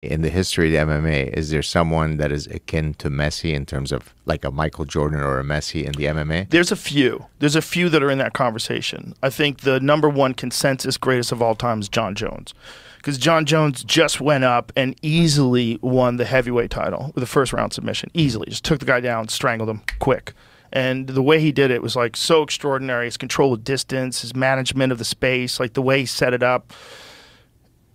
In the history of the MMA, is there someone that is akin to Messi in terms of like a Michael Jordan or a Messi in the MMA? There's a few. There's a few that are in that conversation. I think the #1 consensus greatest of all time is Jon Jones. Because Jon Jones just went up and easily won the heavyweight title with a first-round submission. Easily. Just took the guy down, strangled him, quick. And the way he did it was like so extraordinary. His control of distance, his management of the space, like the way he set it up.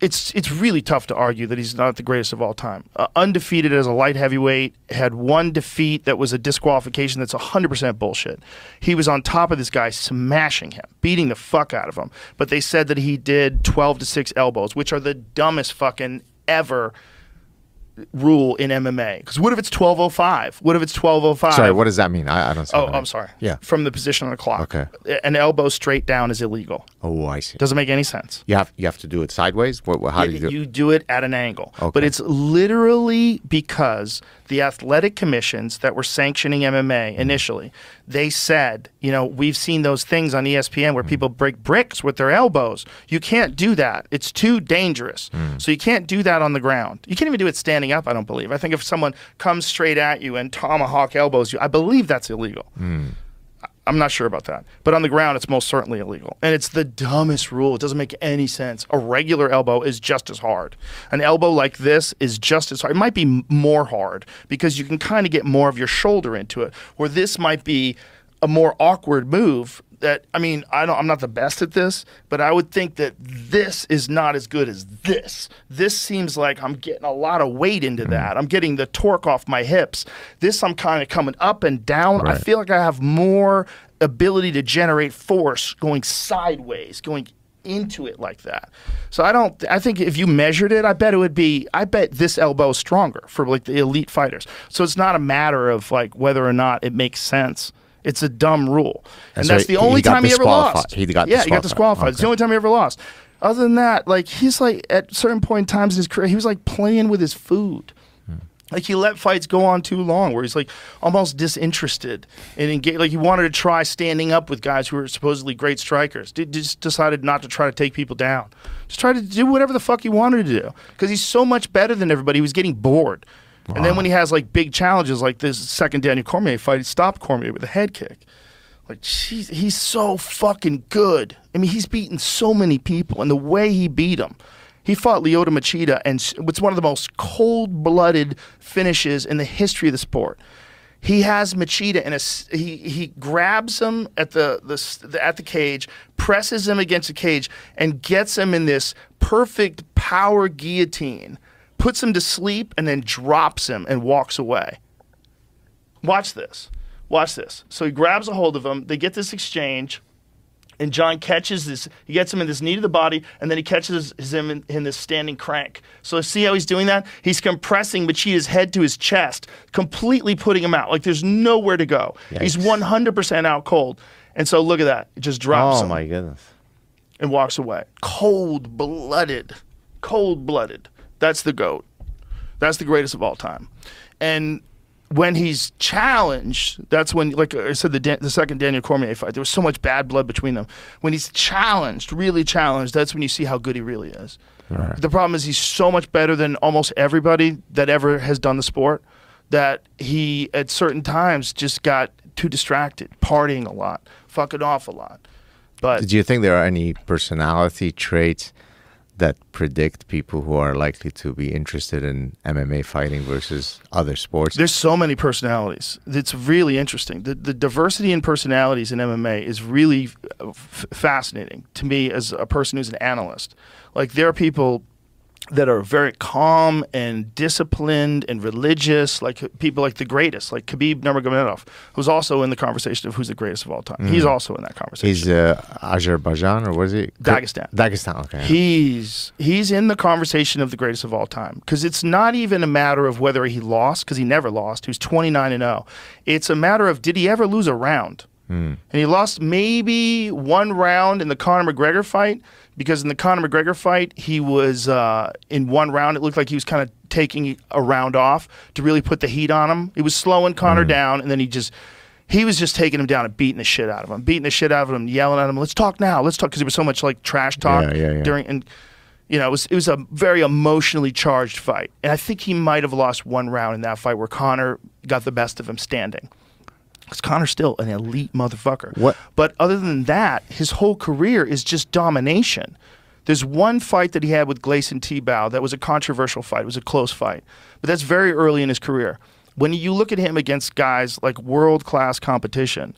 It's really tough to argue that he's not the greatest of all time. Undefeated as a light heavyweight, had one defeat that was a disqualification that's 100% bullshit. He was on top of this guy, smashing him, beating the fuck out of him. But they said that he did 12-6 elbows, which are the dumbest fucking ever rule in MMA. Because what if it's 12:05? What if it's 12:05? Sorry, what does that mean? I don't see. Oh, I'm sorry. Yeah. From the position on the clock. Okay. An elbow straight down is illegal. Oh, I see. Doesn't make any sense. You have to do it sideways? How do you do it? You do it at an angle. Okay. But it's literally because the athletic commissions that were sanctioning MMA initially, they said, you know, we've seen those things on ESPN where people break bricks with their elbows. You can't do that. It's too dangerous. So you can't do that on the ground. You can't even do it standing up, I don't believe. I think if someone comes straight at you and tomahawk elbows you, I believe that's illegal. I'm not sure about that. But on the ground, it's most certainly illegal. And it's the dumbest rule. It doesn't make any sense. A regular elbow is just as hard. An elbow like this is just as hard. It might be more hard because you can kind of get more of your shoulder into it. Where this might be a more awkward move that, I mean, I'm not the best at this, but I would think that this is not as good as this. This seems like I'm getting a lot of weight into that. I'm getting the torque off my hips. This, I'm kind of coming up and down. Right. I feel like I have more ability to generate force going sideways, going into it like that. So I think if you measured it, I bet this elbow is stronger for like the elite fighters. So it's not a matter of like whether or not it makes sense. It's a dumb rule. And that's the only time he ever lost. He got he got disqualified. Okay. It's the only time he ever lost. Other than that, like he's like at certain point in times in his career, he was like playing with his food. Like he let fights go on too long where he's like almost disinterested and engaged. Like he wanted to try standing up with guys who were supposedly great strikers. Just decided not to try to take people down. Just try to do whatever the fuck he wanted to do. Because he's so much better than everybody. He was getting bored. Wow. And then when he has like big challenges like this second Daniel Cormier fight, he stopped Cormier with a head kick. Like, jeez, he's so fucking good. I mean, he's beaten so many people. And the way he beat him. He fought Lyoto Machida, and it's one of the most cold-blooded finishes in the history of the sport. He has Machida, and he grabs him at the cage, presses him against the cage, and gets him in this perfect power guillotine, puts him to sleep, and then drops him and walks away. Watch this. Watch this. So he grabs a hold of him. They get this exchange. And Jon catches this, he gets him in this knee to the body, and then he catches him in this standing crank. So see how he's doing that? He's compressing Machida's head to his chest, completely putting him out. Like there's nowhere to go. Yikes. He's 100% out cold. And so look at that. It just drops him. Oh, my goodness. And walks away. Cold-blooded. Cold-blooded. That's the GOAT. That's the greatest of all time. And when he's challenged, that's when, like I said, the second Daniel Cormier fight, there was so much bad blood between them. When he's challenged, really challenged, that's when you see how good he really is. Right. The problem is he's so much better than almost everybody that ever has done the sport that he, at certain times, just got too distracted, partying a lot, fucking off a lot. But did you think there are any personality traits that predict people who are likely to be interested in MMA fighting versus other sports? There's so many personalities. It's really interesting. The diversity in personalities in MMA is really fascinating to me as a person who's an analyst. Like there are people that are very calm and disciplined and religious, like people like the greatest, like Khabib Nurmagomedov, who's also in the conversation of who's the greatest of all time. He's also in that conversation. He's Azerbaijan, or what is he? Dagestan. Dagestan, okay. He's in the conversation of the greatest of all time because it's not even a matter of whether he lost, because he never lost. He was 29-0. It's a matter of did he ever lose a round? And he lost maybe one round in the Conor McGregor fight, because in the Conor McGregor fight, he was in one round, it looked like he was kind of taking a round off to really put the heat on him. He was slowing Conor down, and then he was just taking him down and beating the shit out of him, yelling at him, let's talk now, let's talk, because there was so much like trash talk during, and You know, it was a very emotionally charged fight. And I think he might have lost one round in that fight where Conor got the best of him standing. Because Conor's still an elite motherfucker. What? But other than that, his whole career is just domination. There's one fight that he had with Gleison Tibau that was a controversial fight. It was a close fight. But that's very early in his career. When you look at him against guys like world-class competition,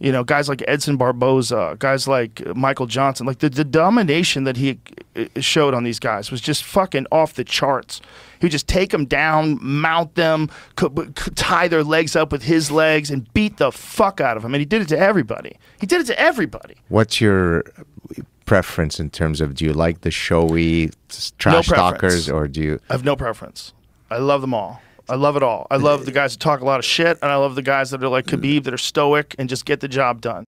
you know, guys like Edson Barboza, guys like Michael Johnson, like the domination that he showed on these guys was just fucking off the charts. He would just take them down, mount them, tie their legs up with his legs, and beat the fuck out of them. And he did it to everybody. He did it to everybody. What's your preference in terms of, do you like the showy trash talkers, or do you? I have no preference. I love them all. I love it all. I love the guys that talk a lot of shit, and I love the guys that are like Khabib, that are stoic and just get the job done.